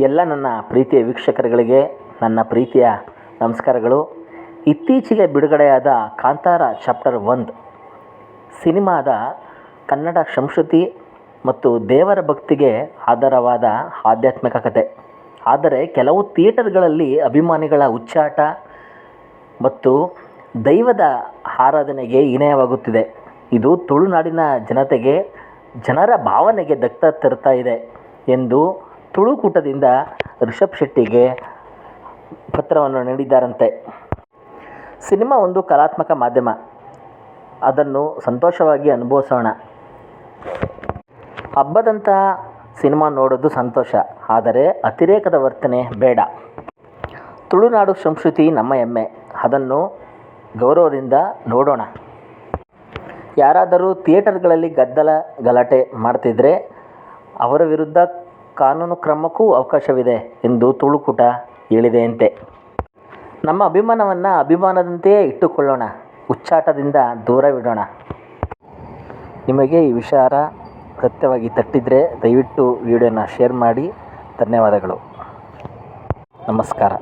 ಎಲ್ಲ ನನ್ನ ಪ್ರೀತಿಯ ವೀಕ್ಷಕರುಗಳಿಗೆ ನನ್ನ ಪ್ರೀತಿಯ ನಮಸ್ಕಾರಗಳು. ಇತ್ತೀಚೆಗೆ ಬಿಡುಗಡೆಯಾದ ಕಾಂತಾರ ಚಾಪ್ಟರ್ 1 ಸಿನಿಮಾದ ಕನ್ನಡ ಸಂಸ್ಕೃತಿ ಮತ್ತು ದೇವರ ಭಕ್ತಿಗೆ ಆಧಾರವಾದ ಆಧ್ಯಾತ್ಮಿಕ ಕಥೆ. ಆದರೆ ಕೆಲವು ಥಿಯೇಟರ್ಗಳಲ್ಲಿ ಅಭಿಮಾನಿಗಳ ಹುಚ್ಚಾಟ ಮತ್ತು ದೈವದ ಆರಾಧನೆಗೆ ಹೀನಯವಾಗುತ್ತಿದೆ. ಇದು ತುಳುನಾಡಿನ ಜನರ ಭಾವನೆಗೆ ಧಕ್ಕೆ ತರ್ತಾ ಇದೆ ಎಂದು ತುಳುಕೂಟದಿಂದ ರಿಷಬ್ ಶೆಟ್ಟಿಗೆ ಪತ್ರವನ್ನು ನೀಡಿದ್ದಾರಂತೆ. ಸಿನಿಮಾ ಒಂದು ಕಲಾತ್ಮಕ ಮಾಧ್ಯಮ, ಅದನ್ನು ಸಂತೋಷವಾಗಿ ಅನುಭವಿಸೋಣ. ಹಬ್ಬದಂಥ ಸಿನಿಮಾ ನೋಡೋದು ಸಂತೋಷ, ಆದರೆ ಅತಿರೇಕದ ವರ್ತನೆ ಬೇಡ. ತುಳುನಾಡು ಸಂಸ್ಕೃತಿ ನಮ್ಮ ಹೆಮ್ಮೆ, ಅದನ್ನು ಗೌರವದಿಂದ ನೋಡೋಣ. ಯಾರಾದರೂ ಥಿಯೇಟರ್ಗಳಲ್ಲಿ ಗಲಾಟೆ ಮಾಡ್ತಿದ್ರೆ ಅವರ ವಿರುದ್ಧ ಕಾನೂನು ಕ್ರಮಕ್ಕೂ ಅವಕಾಶವಿದೆ ಎಂದು ತುಳುಕೂಟ ಹೇಳಿದೆಯಂತೆ. ನಮ್ಮ ಅಭಿಮಾನವನ್ನು ಅಭಿಮಾನದಂತೆಯೇ ಇಟ್ಟುಕೊಳ್ಳೋಣ, ಹುಚ್ಚಾಟದಿಂದ ದೂರವಿಡೋಣ. ನಿಮಗೆ ಈ ವಿಚಾರ ಸತ್ಯವಾಗಿ ತಟ್ಟಿದರೆ ದಯವಿಟ್ಟು ವಿಡಿಯೋನ ಶೇರ್ ಮಾಡಿ. ಧನ್ಯವಾದಗಳು. ನಮಸ್ಕಾರ.